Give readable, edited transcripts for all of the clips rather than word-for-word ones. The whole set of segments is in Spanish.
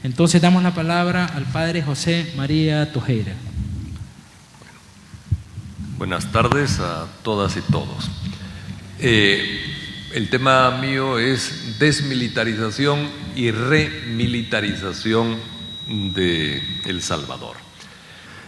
Entonces damos la palabra al padre José María Tojeira. Buenas tardes a todas y todos. El tema mío es desmilitarización y remilitarización de El Salvador.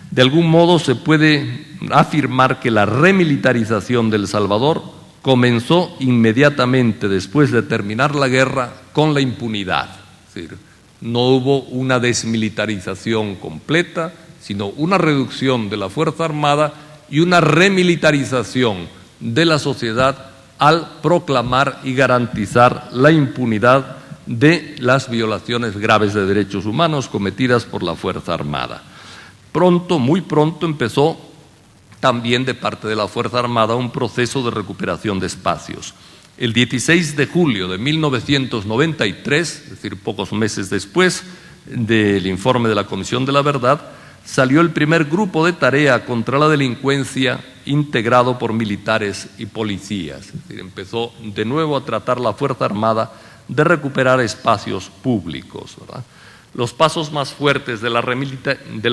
De algún modo se puede afirmar que la remilitarización de El Salvador comenzó inmediatamente después de terminar la guerra con la impunidad. Es decir, no hubo una desmilitarización completa, sino una reducción de la Fuerza Armada y una remilitarización de la sociedad al proclamar y garantizar la impunidad de las violaciones graves de derechos humanos cometidas por la Fuerza Armada. Muy pronto empezó también de parte de la Fuerza Armada un proceso de recuperación de espacios. El 16 de julio de 1993, es decir, pocos meses después del informe de la Comisión de la Verdad, salió el primer grupo de tarea contra la delincuencia integrado por militares y policías. Es decir, empezó de nuevo a tratar la Fuerza Armada de recuperar espacios públicos, ¿verdad? Los pasos más fuertes de la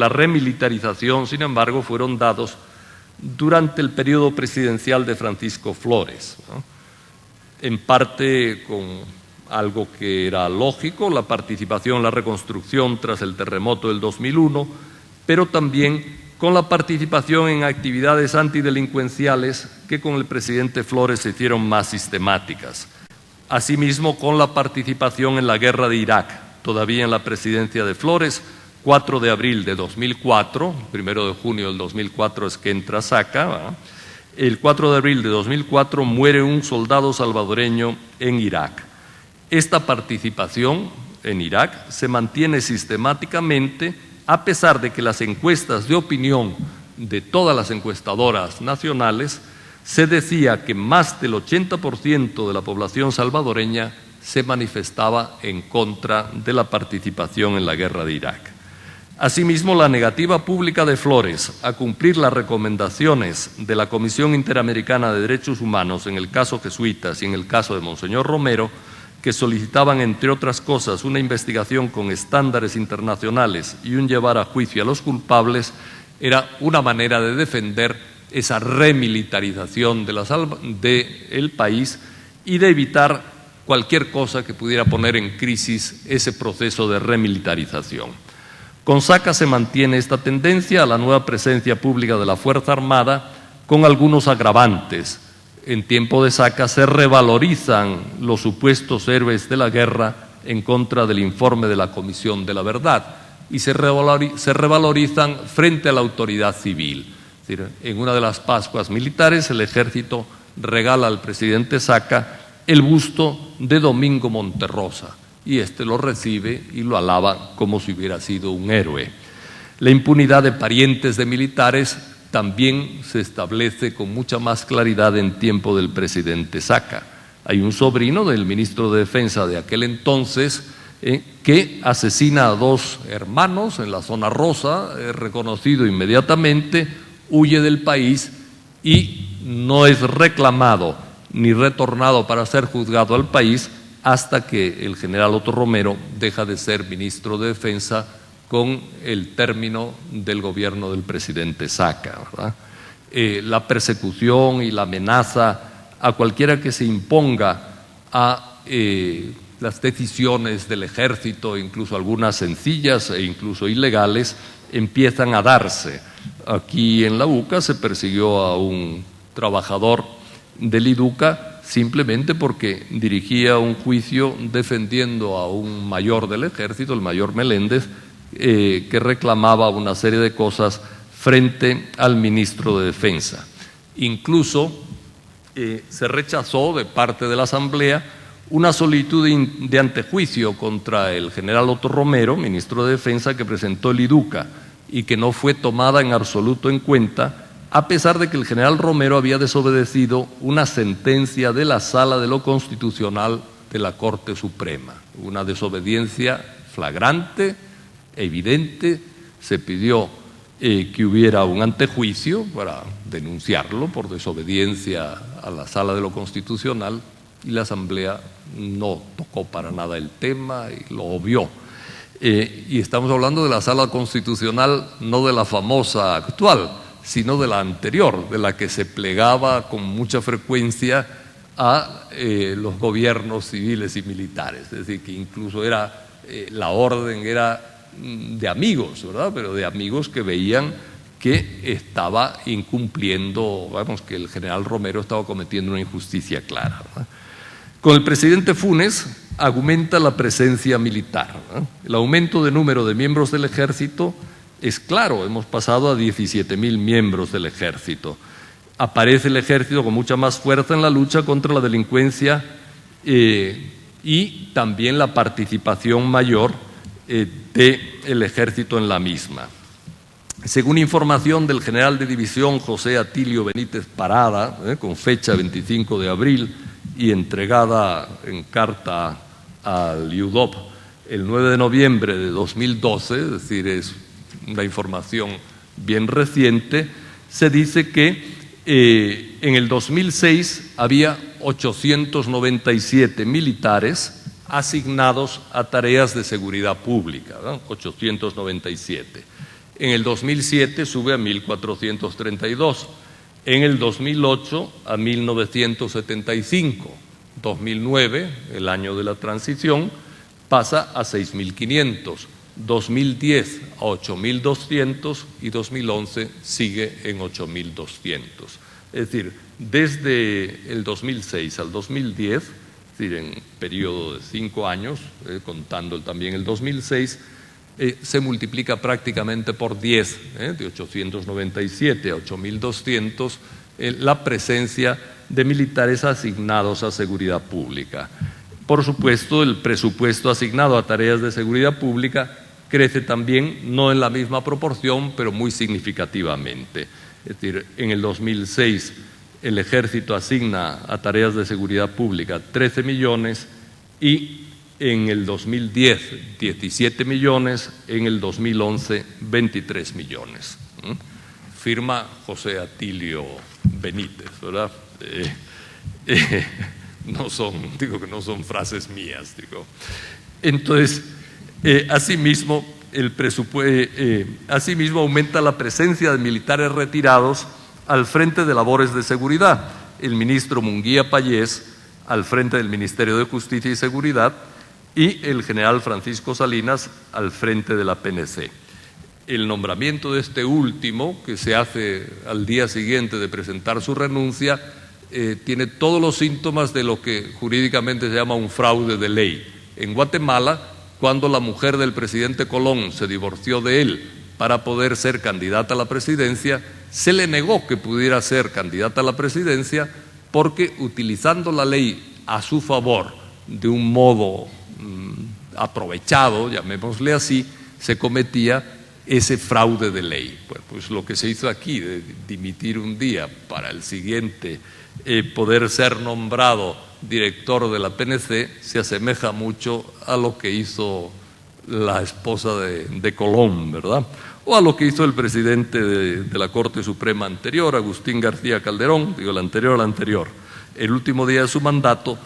remilitarización, sin embargo, fueron dados durante el periodo presidencial de Francisco Flores, ¿no? En parte con algo que era lógico, la participación en la reconstrucción tras el terremoto del 2001, pero también con la participación en actividades antidelincuenciales que con el presidente Flores se hicieron más sistemáticas. Asimismo, con la participación en la guerra de Irak, todavía en la presidencia de Flores, 4 de abril de 2004, 1 de junio del 2004 es que entra Saca, ¿verdad? El 4 de abril de 2004 muere un soldado salvadoreño en Irak. Esta participación en Irak se mantiene sistemáticamente a pesar de que las encuestas de opinión de todas las encuestadoras nacionales se decía que más del 80% de la población salvadoreña se manifestaba en contra de la participación en la guerra de Irak. Asimismo, la negativa pública de Flores a cumplir las recomendaciones de la Comisión Interamericana de Derechos Humanos en el caso Jesuitas y en el caso de Monseñor Romero, que solicitaban, entre otras cosas, una investigación con estándares internacionales y un llevar a juicio a los culpables, era una manera de defender esa remilitarización del país y de evitar cualquier cosa que pudiera poner en crisis ese proceso de remilitarización. Con Saca se mantiene esta tendencia a la nueva presencia pública de la Fuerza Armada con algunos agravantes. En tiempo de Saca se revalorizan los supuestos héroes de la guerra en contra del informe de la Comisión de la Verdad y se revalorizan frente a la autoridad civil. Es decir, en una de las Pascuas militares el ejército regala al presidente Saca el busto de Domingo Monterrosa y éste lo recibe y lo alaba como si hubiera sido un héroe. La impunidad de parientes de militares también se establece con mucha más claridad en tiempo del presidente Saca. Hay un sobrino del ministro de Defensa de aquel entonces que asesina a 2 hermanos en la zona rosa, reconocido inmediatamente, huye del país y no es reclamado ni retornado para ser juzgado al país hasta que el general Otto Romero deja de ser ministro de Defensa con el término del gobierno del presidente Saca, ¿verdad? La persecución y la amenaza a cualquiera que se imponga a las decisiones del ejército, incluso algunas sencillas e incluso ilegales, empiezan a darse. Aquí en la UCA se persiguió a un trabajador del IDUCA simplemente porque dirigía un juicio defendiendo a un mayor del ejército, el mayor Meléndez, que reclamaba una serie de cosas frente al ministro de Defensa. Incluso se rechazó de parte de la Asamblea una solicitud de antejuicio contra el general Otto Romero, ministro de Defensa, que presentó el IDUCA y que no fue tomada en absoluto en cuenta, a pesar de que el general Romero había desobedecido una sentencia de la Sala de lo Constitucional de la Corte Suprema. Una desobediencia flagrante, evidente. Se pidió que hubiera un antejuicio para denunciarlo por desobediencia a la Sala de lo Constitucional y la Asamblea no tocó para nada el tema y lo obvió. Y estamos hablando de la Sala Constitucional, no de la famosa actual, sino de la anterior, de la que se plegaba con mucha frecuencia a los gobiernos civiles y militares. Es decir, que incluso era, la orden era de amigos, ¿verdad? Pero de amigos que veían que estaba incumpliendo, vamos, que el general Romero estaba cometiendo una injusticia clara, ¿verdad? Con el presidente Funes aumenta la presencia militar, ¿no? El aumento de número de miembros del ejército es claro, hemos pasado a 17.000 miembros del ejército. Aparece el ejército con mucha más fuerza en la lucha contra la delincuencia y también la participación mayor del ejército en la misma. Según información del general de división José Atilio Benítez Parada, con fecha 25 de abril y entregada en carta al IUDOP el 9 de noviembre de 2012, es decir, es una información bien reciente, se dice que en el 2006 había 897 militares asignados a tareas de seguridad pública, ¿no? 897. En el 2007 sube a 1.432. En el 2008 a 1.975. 2009, el año de la transición, pasa a 6.500. 2010 a 8.200 y 2011 sigue en 8.200. Es decir, desde el 2006 al 2010, es decir, en periodo de 5 años, contando también el 2006, se multiplica prácticamente por 10, de 897 a 8.200, la presencia de militares asignados a seguridad pública. Por supuesto, el presupuesto asignado a tareas de seguridad pública crece también, no en la misma proporción, pero muy significativamente. Es decir, en el 2006 el Ejército asigna a tareas de seguridad pública 13 millones y en el 2010 17 millones, en el 2011 23 millones. Firma José Atilio Benítez, ¿verdad? No son frases mías, digo. Entonces, asimismo, asimismo aumenta la presencia de militares retirados al frente de labores de seguridad. El ministro Munguía Pallés al frente del Ministerio de Justicia y Seguridad y el general Francisco Salinas al frente de la PNC. El nombramiento de este último, que se hace al día siguiente de presentar su renuncia, tiene todos los síntomas de lo que jurídicamente se llama un fraude de ley. En Guatemala, cuando la mujer del presidente Colón se divorció de él para poder ser candidata a la presidencia, se le negó que pudiera ser candidata a la presidencia porque, utilizando la ley a su favor de un modo aprovechado, llamémosle así, se cometía ese fraude de ley. Pues lo que se hizo aquí, de dimitir un día para el siguiente poder ser nombrado director de la PNC, se asemeja mucho a lo que hizo la esposa de Colón, ¿verdad? O a lo que hizo el presidente de la Corte Suprema anterior, Agustín García Calderón, digo el anterior, el último día de su mandato,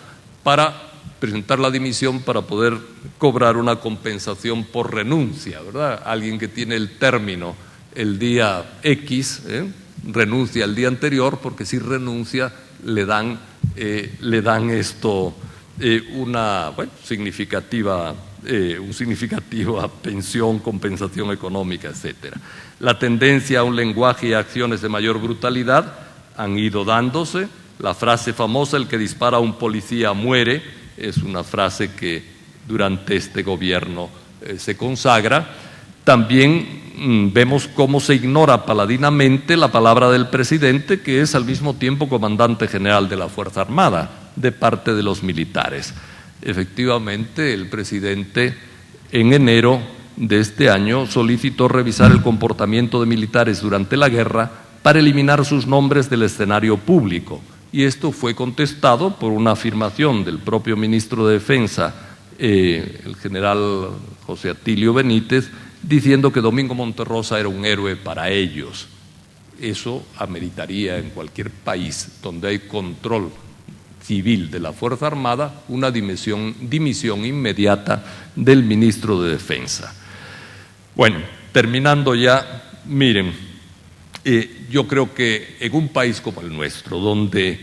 para presentar la dimisión para poder cobrar una compensación por renuncia, ¿verdad? Alguien que tiene el término el día X, renuncia el día anterior, porque si renuncia le dan una significativa pensión, compensación económica, etcétera. La tendencia a un lenguaje y a acciones de mayor brutalidad han ido dándose. La frase famosa, el que dispara a un policía muere, es una frase que durante este gobierno se consagra. También vemos cómo se ignora paladinamente la palabra del presidente, que es al mismo tiempo comandante general de la Fuerza Armada, de parte de los militares. Efectivamente, el presidente en enero de este año solicitó revisar el comportamiento de militares durante la guerra para eliminar sus nombres del escenario público. Y esto fue contestado por una afirmación del propio ministro de Defensa, el general José Atilio Benítez, diciendo que Domingo Monterrosa era un héroe para ellos. Eso ameritaría en cualquier país donde hay control civil de la Fuerza Armada, una dimisión inmediata del ministro de Defensa. Bueno, terminando ya, miren, yo creo que en un país como el nuestro, donde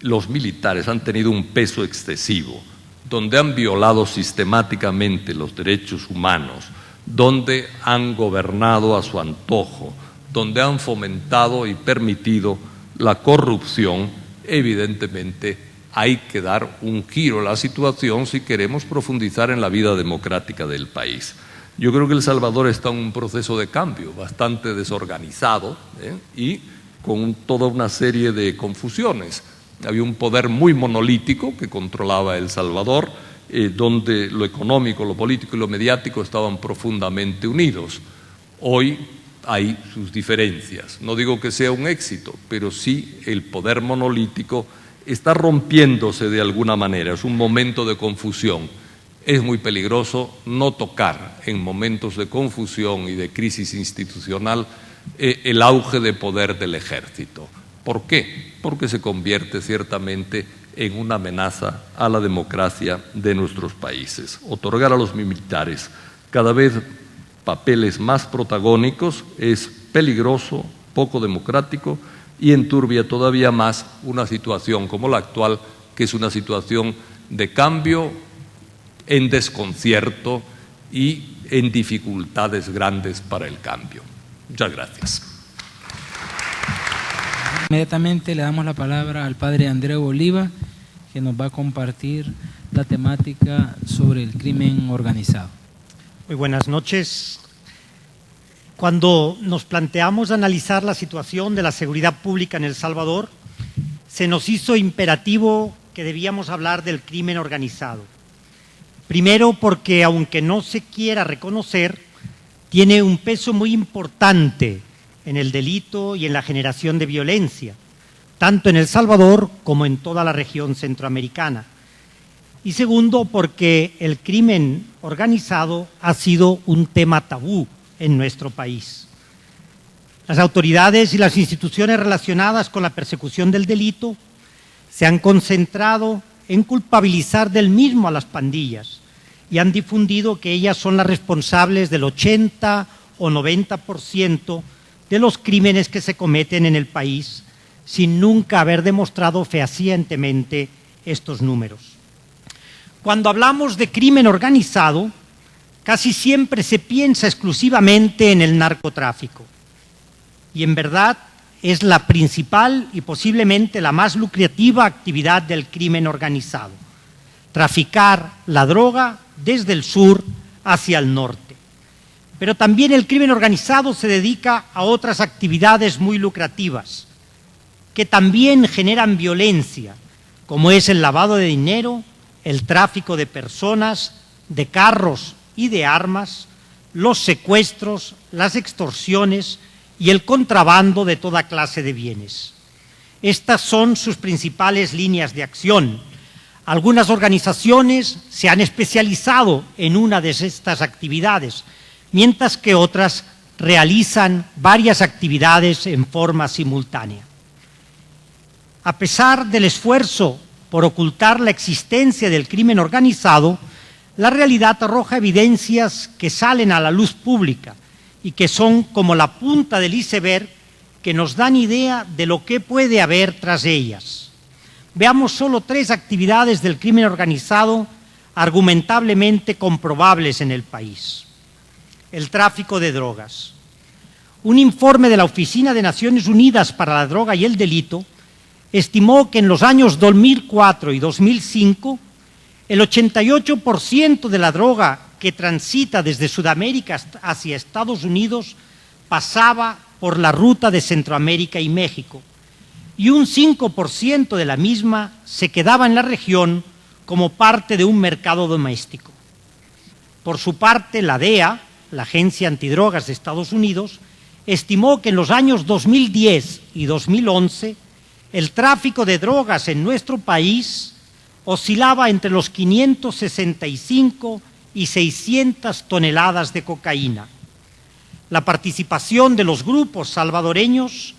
los militares han tenido un peso excesivo, donde han violado sistemáticamente los derechos humanos, donde han gobernado a su antojo, donde han fomentado y permitido la corrupción, evidentemente hay que dar un giro a la situación si queremos profundizar en la vida democrática del país. Yo creo que El Salvador está en un proceso de cambio bastante desorganizado y con toda una serie de confusiones. Había un poder muy monolítico que controlaba El Salvador, donde lo económico, lo político y lo mediático estaban profundamente unidos. Hoy hay sus diferencias. No digo que sea un éxito, pero sí el poder monolítico está rompiéndose de alguna manera. Es un momento de confusión. Es muy peligroso no tocar en momentos de confusión y de crisis institucional el auge de poder del ejército. ¿Por qué? Porque se convierte ciertamente en una amenaza a la democracia de nuestros países. Otorgar a los militares cada vez papeles más protagónicos es peligroso, poco democrático y enturbia todavía más una situación como la actual, que es una situación de cambio en desconcierto y en dificultades grandes para el cambio. Muchas gracias. Inmediatamente le damos la palabra al padre Andreu Oliva, que nos va a compartir la temática sobre el crimen organizado. Muy buenas noches. Cuando nos planteamos analizar la situación de la seguridad pública en El Salvador, se nos hizo imperativo que debíamos hablar del crimen organizado. Primero porque, aunque no se quiera reconocer, tiene un peso muy importante en el delito y en la generación de violencia, tanto en El Salvador como en toda la región centroamericana. Y segundo, porque el crimen organizado ha sido un tema tabú en nuestro país. Las autoridades y las instituciones relacionadas con la persecución del delito se han concentrado en culpabilizar del mismo a las pandillas y han difundido que ellas son las responsables del 80 o 90% de los crímenes que se cometen en el país, sin nunca haber demostrado fehacientemente estos números. Cuando hablamos de crimen organizado, casi siempre se piensa exclusivamente en el narcotráfico. Y en verdad es la principal y posiblemente la más lucrativa actividad del crimen organizado: traficar la droga desde el sur hacia el norte. Pero también el crimen organizado se dedica a otras actividades muy lucrativas, que también generan violencia, como es el lavado de dinero, el tráfico de personas, de carros y de armas, los secuestros, las extorsiones y el contrabando de toda clase de bienes. Estas son sus principales líneas de acción. Algunas organizaciones se han especializado en una de estas actividades, mientras que otras realizan varias actividades en forma simultánea. A pesar del esfuerzo por ocultar la existencia del crimen organizado, la realidad arroja evidencias que salen a la luz pública y que son como la punta del iceberg que nos dan idea de lo que puede haber tras ellas. Veamos solo 3 actividades del crimen organizado argumentablemente comprobables en el país. El tráfico de drogas. Un informe de la Oficina de Naciones Unidas para la Droga y el Delito estimó que en los años 2004 y 2005 el 88% de la droga que transita desde Sudamérica hacia Estados Unidos pasaba por la ruta de Centroamérica y México, y un 5% de la misma se quedaba en la región como parte de un mercado doméstico. Por su parte, la DEA, la Agencia Antidrogas de Estados Unidos, estimó que en los años 2010 y 2011 el tráfico de drogas en nuestro país oscilaba entre los 565 y 600 toneladas de cocaína. La participación de los grupos salvadoreños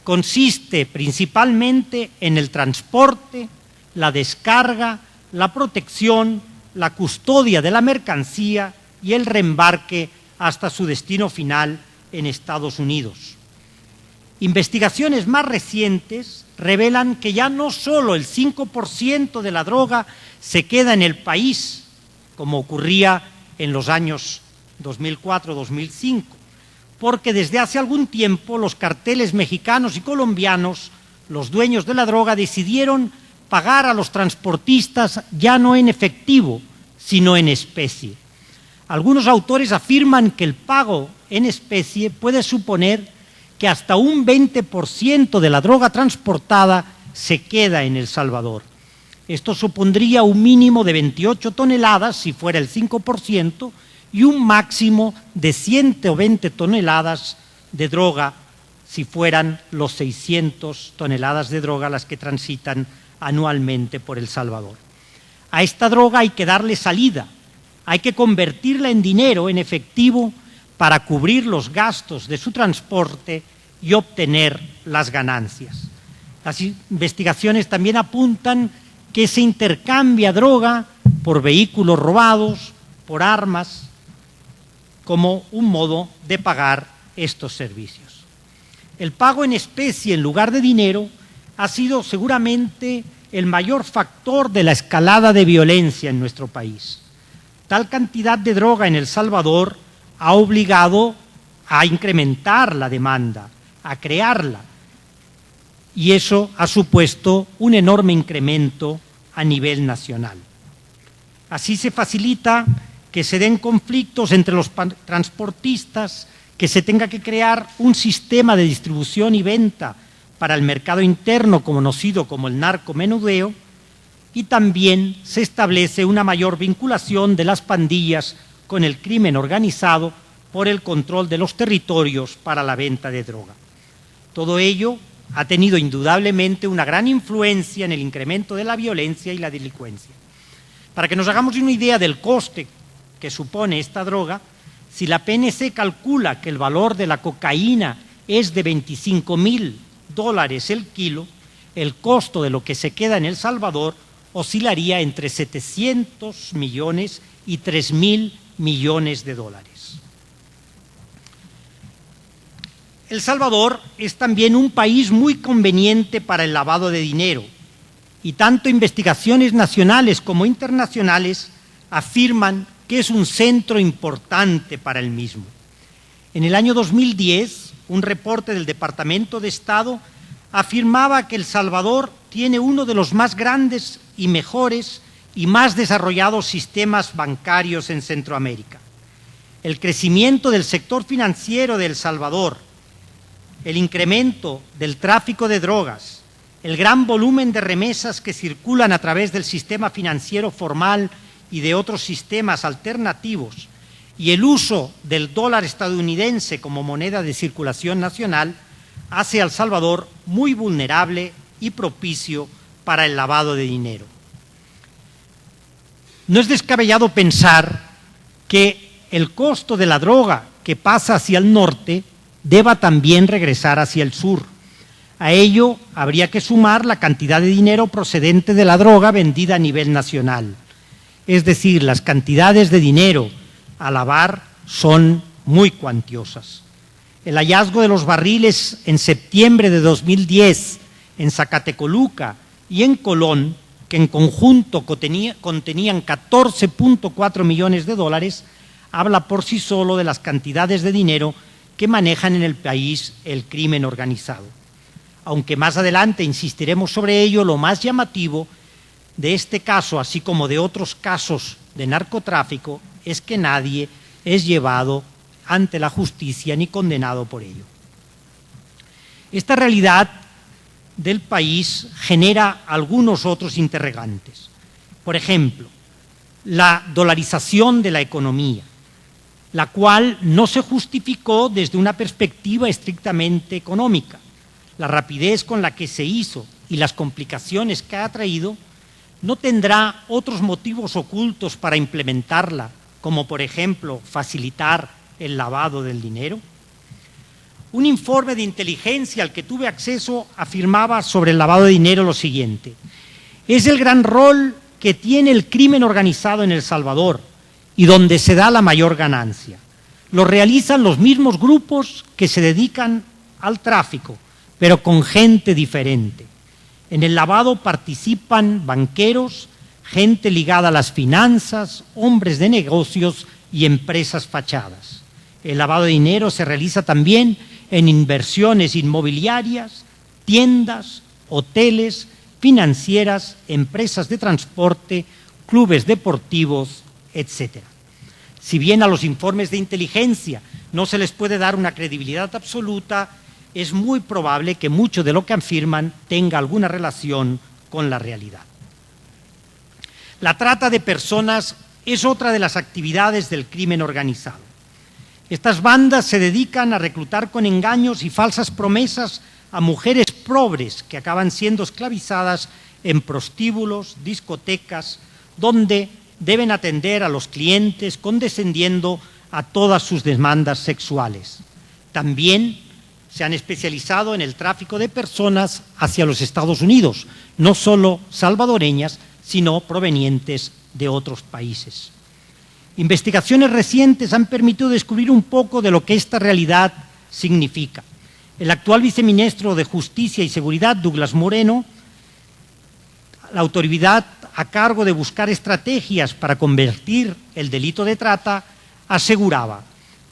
consiste principalmente en el transporte, la descarga, la protección, la custodia de la mercancía y el reembarque hasta su destino final en Estados Unidos. Investigaciones más recientes revelan que ya no solo el 5% de la droga se queda en el país, como ocurría en los años 2004-2005, porque desde hace algún tiempo los carteles mexicanos y colombianos, los dueños de la droga, decidieron pagar a los transportistas ya no en efectivo, sino en especie. Algunos autores afirman que el pago en especie puede suponer que hasta un 20% de la droga transportada se queda en El Salvador. Esto supondría un mínimo de 28 toneladas si fuera el 5% y un máximo de 120 toneladas de droga si fueran los 600 toneladas de droga las que transitan anualmente por El Salvador. A esta droga hay que darle salida, hay que convertirla en dinero, en efectivo, para cubrir los gastos de su transporte y obtener las ganancias. Las investigaciones también apuntan que se intercambia droga por vehículos robados, por armas, como un modo de pagar estos servicios. El pago en especie en lugar de dinero ha sido seguramente el mayor factor de la escalada de violencia en nuestro país. Tal cantidad de droga en El Salvador ha obligado a incrementar la demanda, a crearla, y eso ha supuesto un enorme incremento a nivel nacional. Así se facilita que se den conflictos entre los transportistas, que se tenga que crear un sistema de distribución y venta para el mercado interno conocido como el narcomenudeo, y también se establece una mayor vinculación de las pandillas con el crimen organizado por el control de los territorios para la venta de droga. Todo ello ha tenido indudablemente una gran influencia en el incremento de la violencia y la delincuencia. Para que nos hagamos una idea del coste que supone esta droga, si la PNC calcula que el valor de la cocaína es de $25,000 el kilo, el costo de lo que se queda en El Salvador oscilaría entre 700 millones y 3,000 millones de dólares. El Salvador es también un país muy conveniente para el lavado de dinero, y tanto investigaciones nacionales como internacionales afirman que es un centro importante para el mismo. En el año 2010, un reporte del Departamento de Estado afirmaba que El Salvador tiene uno de los más grandes y mejores y más desarrollados sistemas bancarios en Centroamérica. El crecimiento del sector financiero de El Salvador, el incremento del tráfico de drogas, el gran volumen de remesas que circulan a través del sistema financiero formal y de otros sistemas alternativos, y el uso del dólar estadounidense como moneda de circulación nacional, hace a El Salvador muy vulnerable y propicio para el lavado de dinero. No es descabellado pensar que el costo de la droga que pasa hacia el norte deba también regresar hacia el sur. A ello habría que sumar la cantidad de dinero procedente de la droga vendida a nivel nacional. Es decir, las cantidades de dinero a lavar son muy cuantiosas. El hallazgo de los barriles en septiembre de 2010 en Zacatecoluca y en Colón, que en conjunto contenían 14.4 millones de dólares, habla por sí solo de las cantidades de dinero que manejan en el país el crimen organizado. Aunque más adelante insistiremos sobre ello, lo más llamativo de este caso, así como de otros casos de narcotráfico, es que nadie es llevado ante la justicia ni condenado por ello. Esta realidad del país genera algunos otros interrogantes. Por ejemplo, la dolarización de la economía, la cual no se justificó desde una perspectiva estrictamente económica. La rapidez con la que se hizo y las complicaciones que ha traído no tendrá otros motivos ocultos para implementarla, como por ejemplo facilitar el lavado del dinero. Un informe de inteligencia al que tuve acceso afirmaba sobre el lavado de dinero lo siguiente: Es el gran rol que tiene el crimen organizado en El Salvador y donde se da la mayor ganancia. Lo realizan los mismos grupos que se dedican al tráfico, pero con gente diferente. En el lavado participan banqueros, gente ligada a las finanzas, hombres de negocios y empresas fachadas. El lavado de dinero se realiza también en inversiones inmobiliarias, tiendas, hoteles, financieras, empresas de transporte, clubes deportivos, etc. Si bien a los informes de inteligencia no se les puede dar una credibilidad absoluta, es muy probable que mucho de lo que afirman tenga alguna relación con la realidad. La trata de personas es otra de las actividades del crimen organizado. Estas bandas se dedican a reclutar con engaños y falsas promesas a mujeres pobres que acaban siendo esclavizadas en prostíbulos, discotecas, donde deben atender a los clientes condescendiendo a todas sus demandas sexuales. También se han especializado en el tráfico de personas hacia los Estados Unidos, no solo salvadoreñas, sino provenientes de otros países. Investigaciones recientes han permitido descubrir un poco de lo que esta realidad significa. El actual viceministro de Justicia y Seguridad, Douglas Moreno, la autoridad a cargo de buscar estrategias para convertir el delito de trata, aseguraba: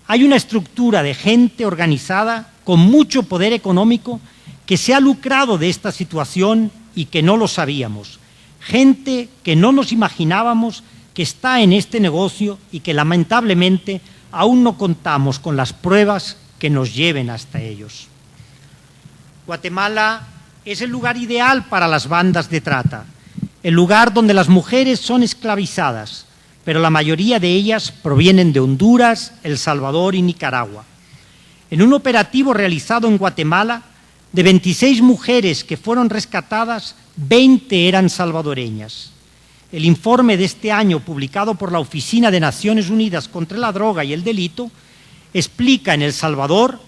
hay una estructura de gente organizada con mucho poder económico que se ha lucrado de esta situación y que no lo sabíamos. Gente que no nos imaginábamos que está en este negocio y que lamentablemente aún no contamos con las pruebas que nos lleven hasta ellos. Guatemala es el lugar ideal para las bandas de trata, el lugar donde las mujeres son esclavizadas, pero la mayoría de ellas provienen de Honduras, El Salvador y Nicaragua. En un operativo realizado en Guatemala, de 26 mujeres que fueron rescatadas, 20 eran salvadoreñas. El informe de este año, publicado por la Oficina de Naciones Unidas contra la Droga y el Delito, explica en El Salvador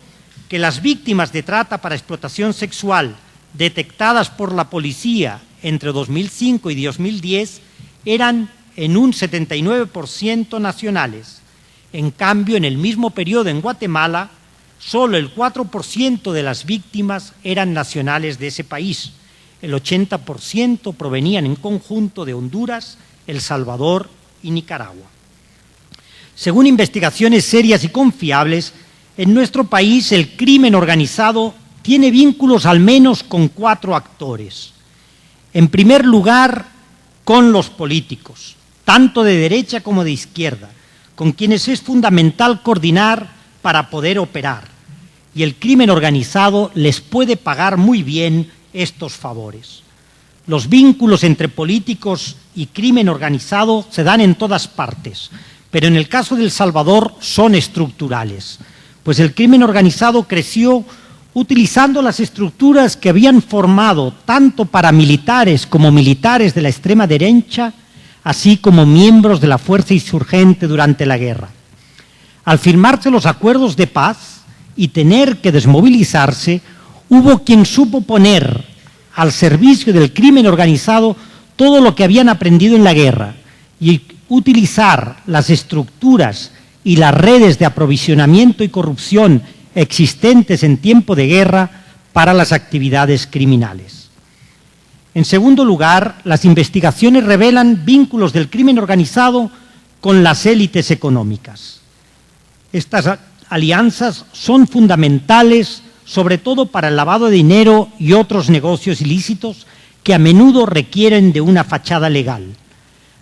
que las víctimas de trata para explotación sexual detectadas por la policía entre 2005 y 2010 eran en un 79% nacionales. En cambio, en el mismo periodo en Guatemala, solo el 4% de las víctimas eran nacionales de ese país. El 80% provenían en conjunto de Honduras, El Salvador y Nicaragua. Según investigaciones serias y confiables, en nuestro país el crimen organizado tiene vínculos al menos con 4 actores. En primer lugar, con los políticos, tanto de derecha como de izquierda, con quienes es fundamental coordinar para poder operar. Y el crimen organizado les puede pagar muy bien estos favores. Los vínculos entre políticos y crimen organizado se dan en todas partes, pero en el caso de El Salvador son estructurales, pues el crimen organizado creció utilizando las estructuras que habían formado tanto paramilitares como militares de la extrema derecha, así como miembros de la fuerza insurgente durante la guerra. Al firmarse los acuerdos de paz y tener que desmovilizarse, hubo quien supo poner al servicio del crimen organizado todo lo que habían aprendido en la guerra y utilizar las estructuras y las redes de aprovisionamiento y corrupción existentes en tiempo de guerra para las actividades criminales. En segundo lugar, las investigaciones revelan vínculos del crimen organizado con las élites económicas. Estas alianzas son fundamentales, sobre todo para el lavado de dinero y otros negocios ilícitos que a menudo requieren de una fachada legal.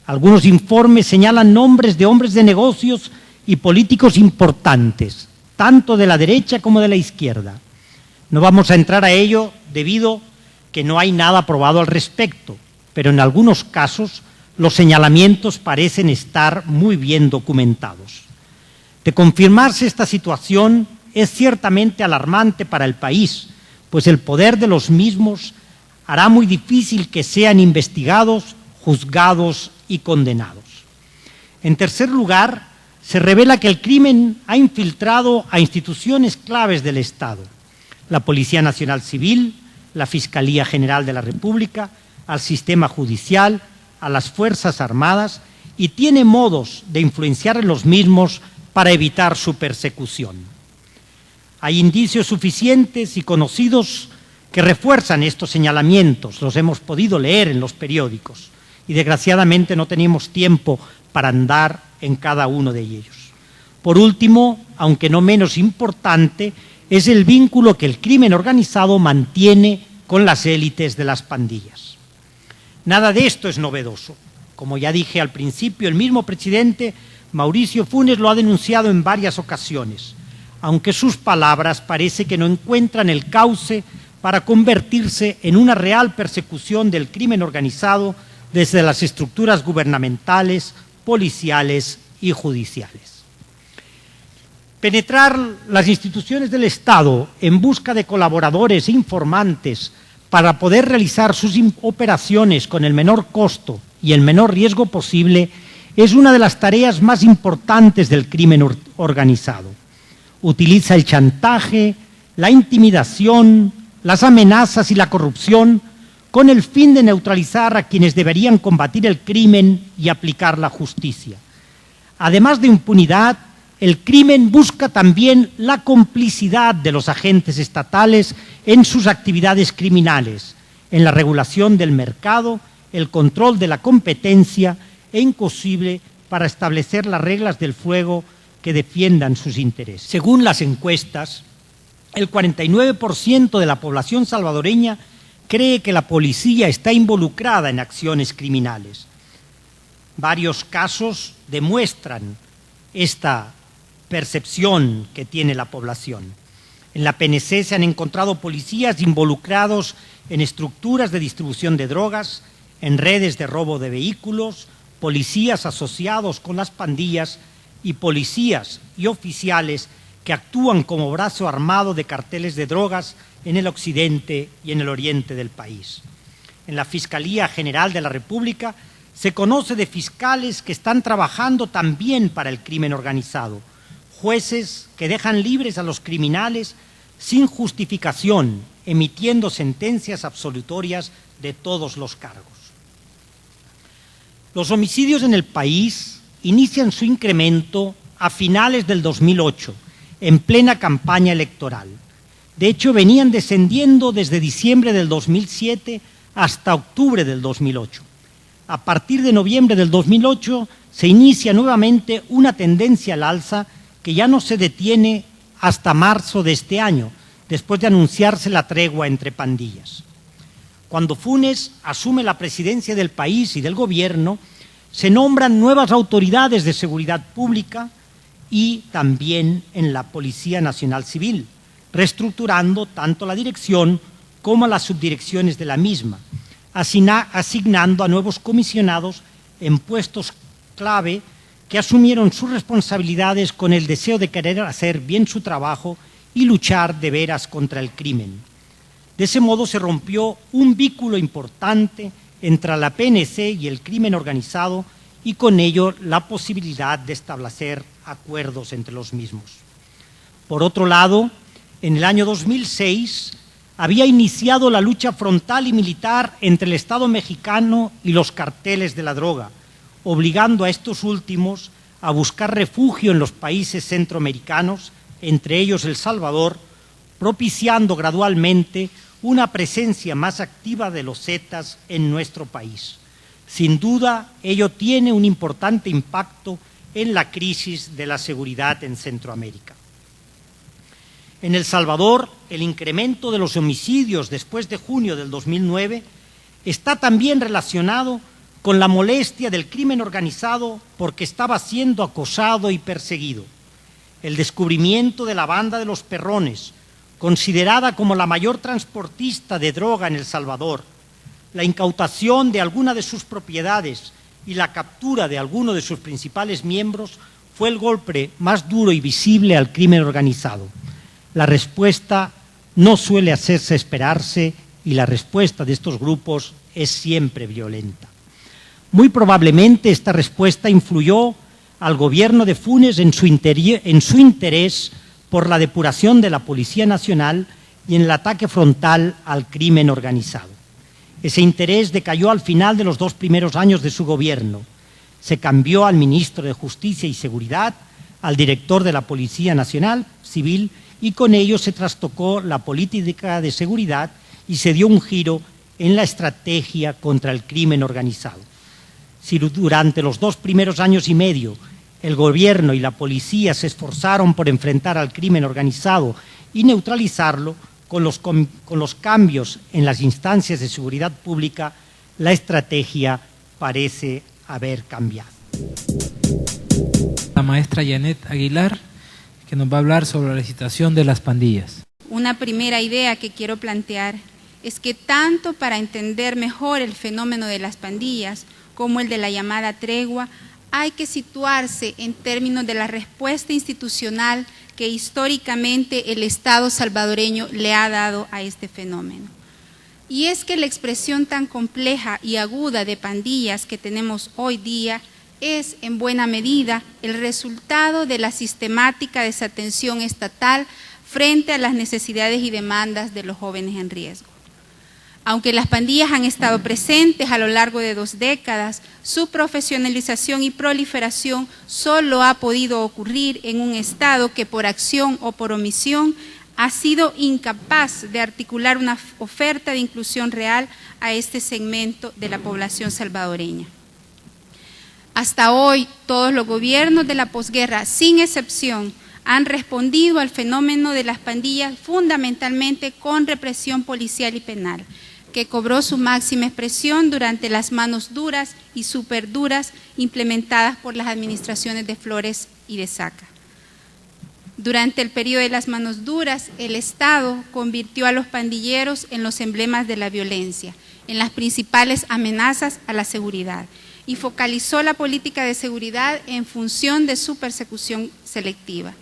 Algunos informes señalan nombres de hombres de negocios y políticos importantes, tanto de la derecha como de la izquierda. No vamos a entrar a ello debido que no hay nada probado al respecto, pero en algunos casos los señalamientos parecen estar muy bien documentados. De confirmarse esta situación, es ciertamente alarmante para el país, pues el poder de los mismos hará muy difícil que sean investigados, juzgados y condenados. En tercer lugar, se revela que el crimen ha infiltrado a instituciones claves del Estado: la Policía Nacional Civil, la Fiscalía General de la República, al sistema judicial, a las Fuerzas Armadas y tiene modos de influenciar en los mismos para evitar su persecución. Hay indicios suficientes y conocidos que refuerzan estos señalamientos, los hemos podido leer en los periódicos y desgraciadamente no tenemos tiempo para andar en cada uno de ellos. Por último, aunque no menos importante, es el vínculo que el crimen organizado mantiene con las élites de las pandillas. Nada de esto es novedoso. Como ya dije al principio, el mismo presidente Mauricio Funes lo ha denunciado en varias ocasiones, aunque sus palabras parece que no encuentran el cauce para convertirse en una real persecución del crimen organizado desde las estructuras gubernamentales, policiales y judiciales. Penetrar las instituciones del Estado en busca de colaboradores e informantes para poder realizar sus operaciones con el menor costo y el menor riesgo posible es una de las tareas más importantes del crimen organizado. Utiliza el chantaje, la intimidación, las amenazas y la corrupción con el fin de neutralizar a quienes deberían combatir el crimen y aplicar la justicia. Además de impunidad, el crimen busca también la complicidad de los agentes estatales en sus actividades criminales, en la regulación del mercado, el control de la competencia e inclusive para establecer las reglas del juego que defiendan sus intereses. Según las encuestas, el 49% de la población salvadoreña cree que la policía está involucrada en acciones criminales. Varios casos demuestran esta percepción que tiene la población. En la PNC se han encontrado policías involucrados en estructuras de distribución de drogas, en redes de robo de vehículos, policías asociados con las pandillas y policías y oficiales que actúan como brazo armado de carteles de drogas en el occidente y en el oriente del país. En la Fiscalía General de la República se conoce de fiscales que están trabajando también para el crimen organizado, jueces que dejan libres a los criminales sin justificación, emitiendo sentencias absolutorias de todos los cargos. Los homicidios en el país inician su incremento a finales del 2008, en plena campaña electoral. De hecho, venían descendiendo desde diciembre del 2007 hasta octubre del 2008. A partir de noviembre del 2008 se inicia nuevamente una tendencia al alza que ya no se detiene hasta marzo de este año, después de anunciarse la tregua entre pandillas. Cuando Funes asume la presidencia del país y del gobierno, se nombran nuevas autoridades de seguridad pública y también en la Policía Nacional Civil, reestructurando tanto la dirección como las subdirecciones de la misma, asignando a nuevos comisionados en puestos clave que asumieron sus responsabilidades con el deseo de querer hacer bien su trabajo y luchar de veras contra el crimen. De ese modo se rompió un vínculo importante entre la PNC y el crimen organizado y con ello la posibilidad de establecer acuerdos entre los mismos. Por otro lado, en el año 2006 había iniciado la lucha frontal y militar entre el Estado mexicano y los carteles de la droga, obligando a estos últimos a buscar refugio en los países centroamericanos, entre ellos El Salvador, propiciando gradualmente una presencia más activa de los Zetas en nuestro país. Sin duda, ello tiene un importante impacto en la crisis de la seguridad en Centroamérica. En El Salvador, el incremento de los homicidios después de junio del 2009 está también relacionado con la molestia del crimen organizado porque estaba siendo acosado y perseguido. El descubrimiento de la banda de los Perrones, considerada como la mayor transportista de droga en El Salvador, la incautación de alguna de sus propiedades y la captura de alguno de sus principales miembros fue el golpe más duro y visible al crimen organizado. La respuesta no suele hacerse esperarse y la respuesta de estos grupos es siempre violenta. Muy probablemente esta respuesta influyó al gobierno de Funes en su interés por la depuración de la Policía Nacional y en el ataque frontal al crimen organizado. Ese interés decayó al final de los 2 primeros años de su gobierno. Se cambió al ministro de Justicia y Seguridad, al director de la Policía Nacional Civil, y con ello se trastocó la política de seguridad y se dio un giro en la estrategia contra el crimen organizado. Si durante los 2 primeros años y medio el gobierno y la policía se esforzaron por enfrentar al crimen organizado y neutralizarlo, con los cambios en las instancias de seguridad pública, la estrategia parece haber cambiado. La maestra Janet Aguilar, que nos va a hablar sobre la situación de las pandillas. Una primera idea que quiero plantear es que tanto para entender mejor el fenómeno de las pandillas como el de la llamada tregua, hay que situarse en términos de la respuesta institucional que históricamente el Estado salvadoreño le ha dado a este fenómeno. Y es que la expresión tan compleja y aguda de pandillas que tenemos hoy día es, en buena medida, el resultado de la sistemática desatención estatal frente a las necesidades y demandas de los jóvenes en riesgo. Aunque las pandillas han estado presentes a lo largo de 2 décadas, su profesionalización y proliferación solo ha podido ocurrir en un Estado que por acción o por omisión ha sido incapaz de articular una oferta de inclusión real a este segmento de la población salvadoreña. Hasta hoy, todos los gobiernos de la posguerra, sin excepción, han respondido al fenómeno de las pandillas fundamentalmente con represión policial y penal, que cobró su máxima expresión durante las manos duras y superduras implementadas por las administraciones de Flores y de Saca. Durante el periodo de las manos duras, el Estado convirtió a los pandilleros en los emblemas de la violencia, en las principales amenazas a la seguridad, y focalizó la política de seguridad en función de su persecución selectiva.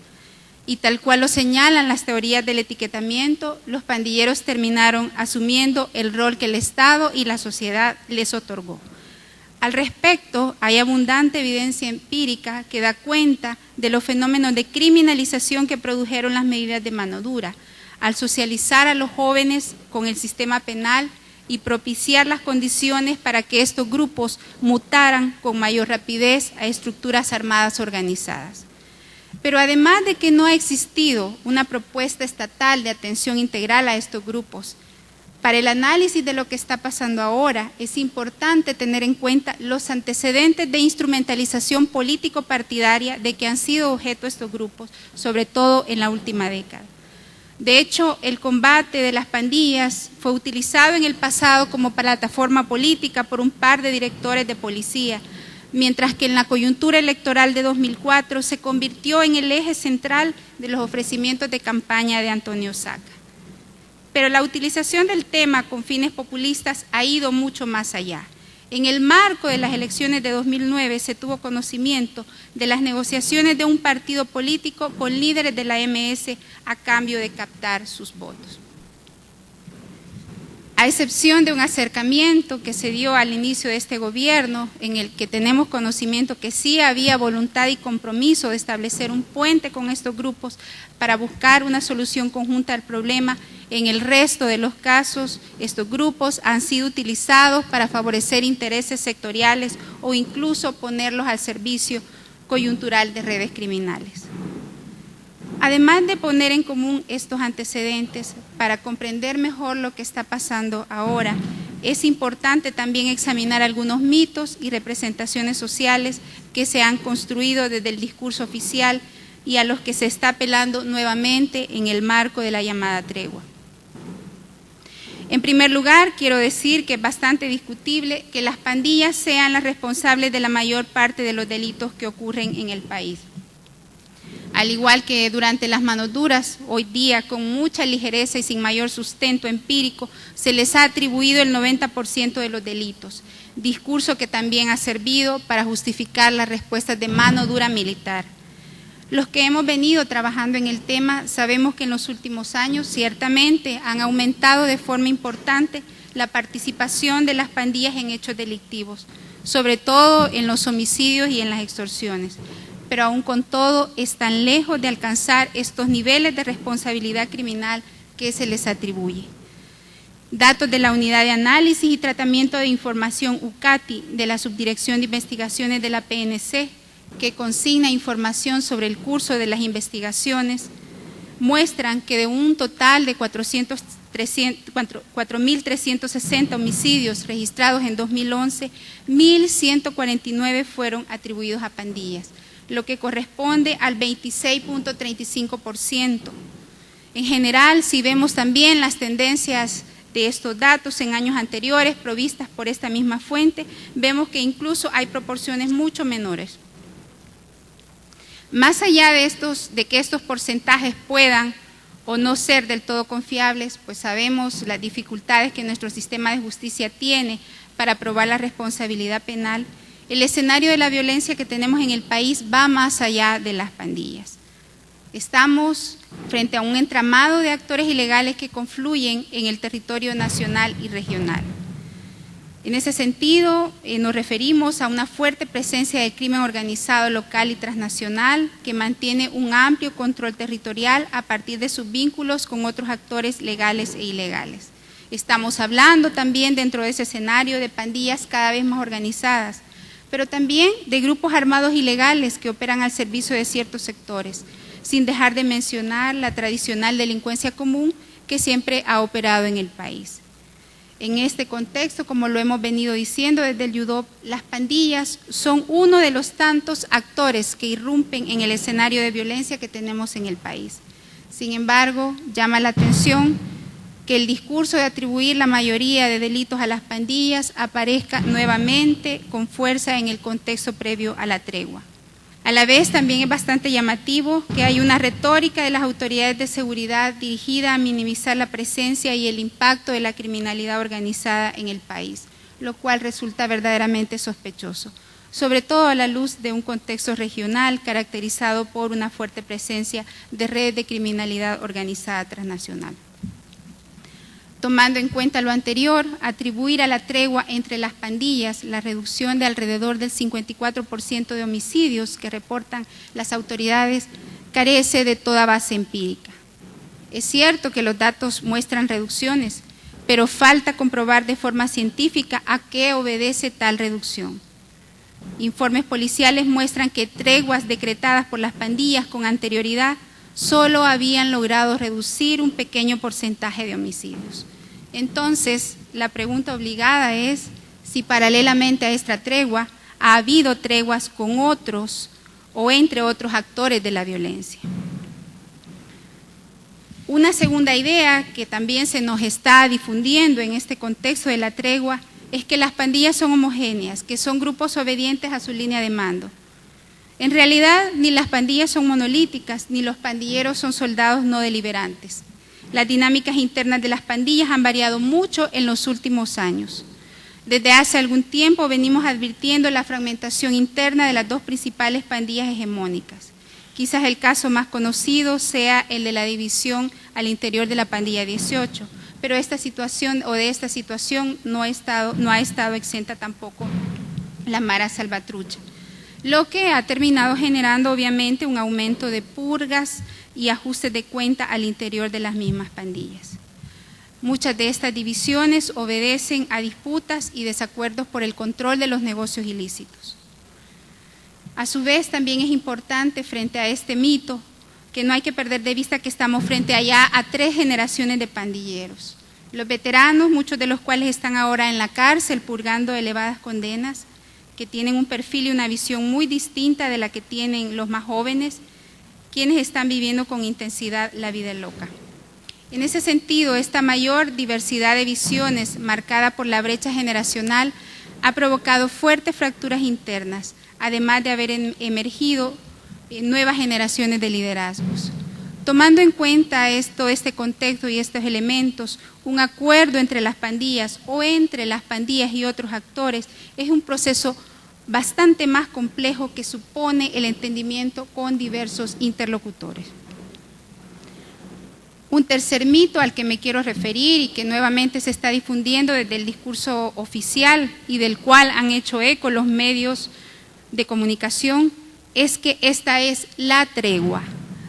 Y tal cual lo señalan las teorías del etiquetamiento, los pandilleros terminaron asumiendo el rol que el Estado y la sociedad les otorgó. Al respecto, hay abundante evidencia empírica que da cuenta de los fenómenos de criminalización que produjeron las medidas de mano dura, al socializar a los jóvenes con el sistema penal y propiciar las condiciones para que estos grupos mutaran con mayor rapidez a estructuras armadas organizadas. Pero además de que no ha existido una propuesta estatal de atención integral a estos grupos, para el análisis de lo que está pasando ahora es importante tener en cuenta los antecedentes de instrumentalización político-partidaria de que han sido objeto estos grupos, sobre todo en la última década. De hecho, el combate de las pandillas fue utilizado en el pasado como plataforma política por un par de directores de policía, mientras que en la coyuntura electoral de 2004 se convirtió en el eje central de los ofrecimientos de campaña de Antonio Saca. Pero la utilización del tema con fines populistas ha ido mucho más allá. En el marco de las elecciones de 2009 se tuvo conocimiento de las negociaciones de un partido político con líderes de la MS a cambio de captar sus votos. A excepción de un acercamiento que se dio al inicio de este gobierno, en el que tenemos conocimiento que sí había voluntad y compromiso de establecer un puente con estos grupos para buscar una solución conjunta al problema, en el resto de los casos, estos grupos han sido utilizados para favorecer intereses sectoriales o incluso ponerlos al servicio coyuntural de redes criminales. Además de poner en común estos antecedentes, para comprender mejor lo que está pasando ahora, es importante también examinar algunos mitos y representaciones sociales que se han construido desde el discurso oficial y a los que se está apelando nuevamente en el marco de la llamada tregua. En primer lugar, quiero decir que es bastante discutible que las pandillas sean las responsables de la mayor parte de los delitos que ocurren en el país. Al igual que durante las manos duras, hoy día con mucha ligereza y sin mayor sustento empírico, se les ha atribuido el 90% de los delitos, discurso que también ha servido para justificar las respuestas de mano dura militar. Los que hemos venido trabajando en el tema sabemos que en los últimos años ciertamente han aumentado de forma importante la participación de las pandillas en hechos delictivos, sobre todo en los homicidios y en las extorsiones. Pero aún con todo están lejos de alcanzar estos niveles de responsabilidad criminal que se les atribuye. datos de la Unidad de Análisis y Tratamiento de Información UCATI de la Subdirección de Investigaciones de la PNC, que consigna información sobre el curso de las investigaciones, muestran que de un total de 4.360 homicidios registrados en 2011, 1.149 fueron atribuidos a pandillas, lo que corresponde al 26.35%. En general, si vemos también las tendencias de estos datos en años anteriores provistas por esta misma fuente, vemos que incluso hay proporciones mucho menores. Más allá de que estos porcentajes puedan o no ser del todo confiables, pues sabemos las dificultades que nuestro sistema de justicia tiene para probar la responsabilidad penal. El escenario de la violencia que tenemos en el país va más allá de las pandillas. Estamos frente a un entramado de actores ilegales que confluyen en el territorio nacional y regional. En ese sentido, nos referimos a una fuerte presencia del crimen organizado local y transnacional que mantiene un amplio control territorial a partir de sus vínculos con otros actores legales e ilegales. Estamos hablando también dentro de ese escenario de pandillas cada vez más organizadas, pero también de grupos armados ilegales que operan al servicio de ciertos sectores, sin dejar de mencionar la tradicional delincuencia común que siempre ha operado en el país. En este contexto, como lo hemos venido diciendo desde el UDOP, las pandillas son uno de los tantos actores que irrumpen en el escenario de violencia que tenemos en el país. Sin embargo, llama la atención que el discurso de atribuir la mayoría de delitos a las pandillas aparezca nuevamente con fuerza en el contexto previo a la tregua. A la vez, también es bastante llamativo que hay una retórica de las autoridades de seguridad dirigida a minimizar la presencia y el impacto de la criminalidad organizada en el país, lo cual resulta verdaderamente sospechoso, sobre todo a la luz de un contexto regional caracterizado por una fuerte presencia de redes de criminalidad organizada transnacional. Tomando en cuenta lo anterior, atribuir a la tregua entre las pandillas la reducción de alrededor del 54% de homicidios que reportan las autoridades carece de toda base empírica. Es cierto que los datos muestran reducciones, pero falta comprobar de forma científica a qué obedece tal reducción. Informes policiales muestran que treguas decretadas por las pandillas con anterioridad solo habían logrado reducir un pequeño porcentaje de homicidios. Entonces, la pregunta obligada es si paralelamente a esta tregua ha habido treguas con otros o entre otros actores de la violencia. Una segunda idea que también se nos está difundiendo en este contexto de la tregua es que las pandillas son homogéneas, que son grupos obedientes a su línea de mando. En realidad, ni las pandillas son monolíticas, ni los pandilleros son soldados no deliberantes. Las dinámicas internas de las pandillas han variado mucho en los últimos años. Desde hace algún tiempo venimos advirtiendo la fragmentación interna de las dos principales pandillas hegemónicas. Quizás el caso más conocido sea el de la división al interior de la pandilla 18, pero esta situación no ha estado exenta tampoco la Mara Salvatrucha, lo que ha terminado generando obviamente un aumento de purgas y ajustes de cuenta al interior de las mismas pandillas. Muchas de estas divisiones obedecen a disputas y desacuerdos por el control de los negocios ilícitos. A su vez, también es importante frente a este mito que no hay que perder de vista que estamos frente allá a 3 generaciones de pandilleros. Los veteranos, muchos de los cuales están ahora en la cárcel purgando elevadas condenas, que tienen un perfil y una visión muy distinta de la que tienen los más jóvenes, quienes están viviendo con intensidad la vida loca. En ese sentido, esta mayor diversidad de visiones marcada por la brecha generacional ha provocado fuertes fracturas internas, además de haber emergido nuevas generaciones de liderazgos. Tomando en cuenta este contexto y estos elementos, un acuerdo entre las pandillas o entre las pandillas y otros actores es un proceso bastante más complejo que supone el entendimiento con diversos interlocutores. Un tercer mito al que me quiero referir y que nuevamente se está difundiendo desde el discurso oficial y del cual han hecho eco los medios de comunicación es que esta es la tregua,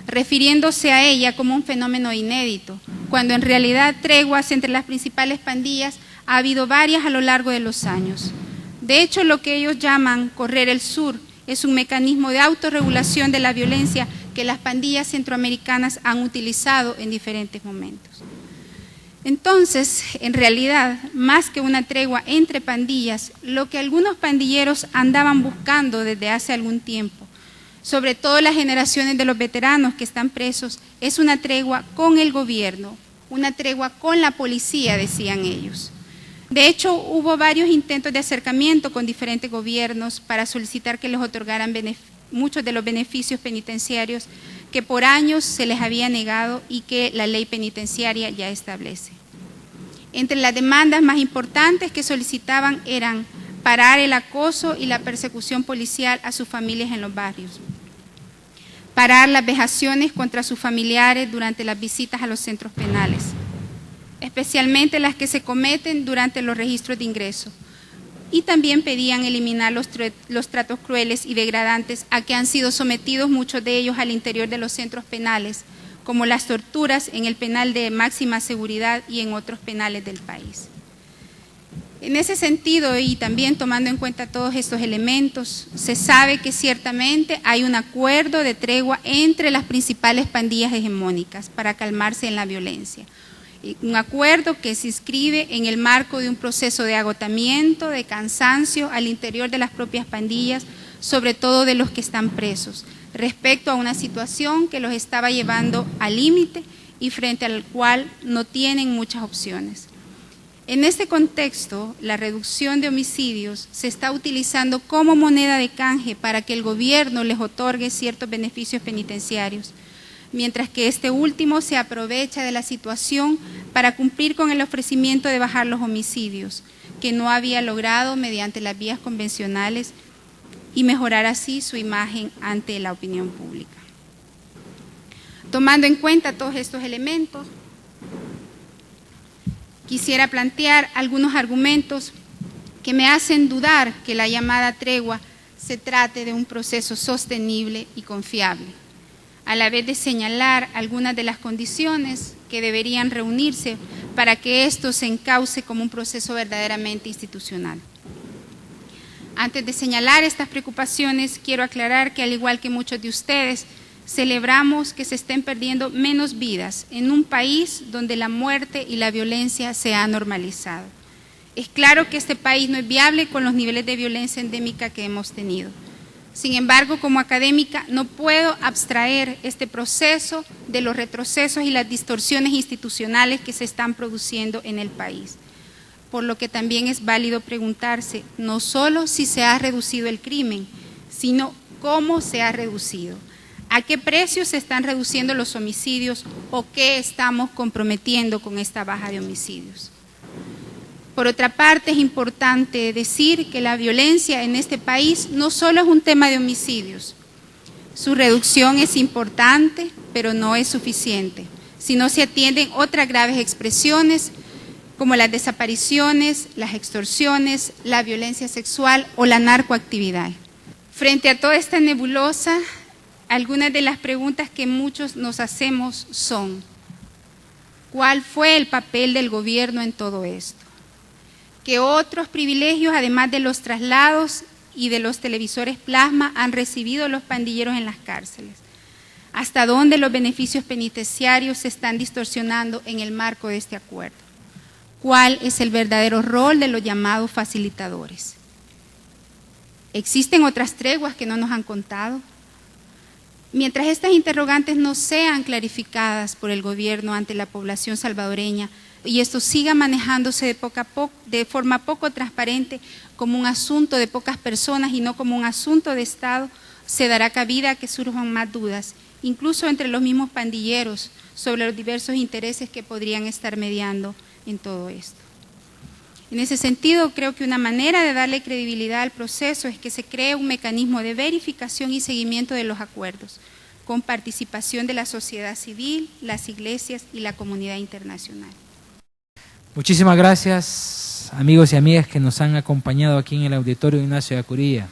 refiriéndose a ella como un fenómeno inédito, cuando en realidad treguas entre las principales pandillas ha habido varias a lo largo de los años. De hecho, lo que ellos llaman correr el sur es un mecanismo de autorregulación de la violencia que las pandillas centroamericanas han utilizado en diferentes momentos. Entonces, en realidad, más que una tregua entre pandillas, lo que algunos pandilleros andaban buscando desde hace algún tiempo, sobre todo las generaciones de los veteranos que están presos, es una tregua con el gobierno, una tregua con la policía, decían ellos. De hecho, hubo varios intentos de acercamiento con diferentes gobiernos para solicitar que les otorgaran muchos de los beneficios penitenciarios que por años se les había negado y que la ley penitenciaria ya establece. Entre las demandas más importantes que solicitaban eran parar el acoso y la persecución policial a sus familias en los barrios, parar las vejaciones contra sus familiares durante las visitas a los centros penales, especialmente las que se cometen durante los registros de ingreso, y también pedían eliminar los tratos crueles y degradantes a que han sido sometidos muchos de ellos al interior de los centros penales, como las torturas en el penal de máxima seguridad y en otros penales del país. En ese sentido, y también tomando en cuenta todos estos elementos, se sabe que ciertamente hay un acuerdo de tregua entre las principales pandillas hegemónicas para calmarse en la violencia. Un acuerdo que se inscribe en el marco de un proceso de agotamiento, de cansancio al interior de las propias pandillas, sobre todo de los que están presos, respecto a una situación que los estaba llevando al límite y frente al cual no tienen muchas opciones. En este contexto, la reducción de homicidios se está utilizando como moneda de canje para que el gobierno les otorgue ciertos beneficios penitenciarios, mientras que este último se aprovecha de la situación para cumplir con el ofrecimiento de bajar los homicidios, que no había logrado mediante las vías convencionales y mejorar así su imagen ante la opinión pública. Tomando en cuenta todos estos elementos, quisiera plantear algunos argumentos que me hacen dudar que la llamada tregua se trate de un proceso sostenible y confiable, a la vez de señalar algunas de las condiciones que deberían reunirse para que esto se encauce como un proceso verdaderamente institucional. Antes de señalar estas preocupaciones, quiero aclarar que al igual que muchos de ustedes, celebramos que se estén perdiendo menos vidas en un país donde la muerte y la violencia se han normalizado. Es claro que este país no es viable con los niveles de violencia endémica que hemos tenido. Sin embargo, como académica, no puedo abstraer este proceso de los retrocesos y las distorsiones institucionales que se están produciendo en el país. Por lo que también es válido preguntarse no solo si se ha reducido el crimen, sino cómo se ha reducido, a qué precio se están reduciendo los homicidios o qué estamos comprometiendo con esta baja de homicidios. Por otra parte, es importante decir que la violencia en este país no solo es un tema de homicidios. Su reducción es importante, pero no es suficiente, si no se atienden otras graves expresiones como las desapariciones, las extorsiones, la violencia sexual o la narcoactividad. Frente a toda esta nebulosa, algunas de las preguntas que muchos nos hacemos son: ¿cuál fue el papel del gobierno en todo esto? ¿Qué otros privilegios, además de los traslados y de los televisores plasma, han recibido los pandilleros en las cárceles? ¿Hasta dónde los beneficios penitenciarios se están distorsionando en el marco de este acuerdo? ¿Cuál es el verdadero rol de los llamados facilitadores? ¿Existen otras treguas que no nos han contado? Mientras estas interrogantes no sean clarificadas por el gobierno ante la población salvadoreña y esto siga manejándose de forma poco transparente como un asunto de pocas personas y no como un asunto de Estado, se dará cabida a que surjan más dudas, incluso entre los mismos pandilleros, sobre los diversos intereses que podrían estar mediando en todo esto. En ese sentido, creo que una manera de darle credibilidad al proceso es que se cree un mecanismo de verificación y seguimiento de los acuerdos, con participación de la sociedad civil, las iglesias y la comunidad internacional. Muchísimas gracias, amigos y amigas que nos han acompañado aquí en el Auditorio Ignacio Ellacuría.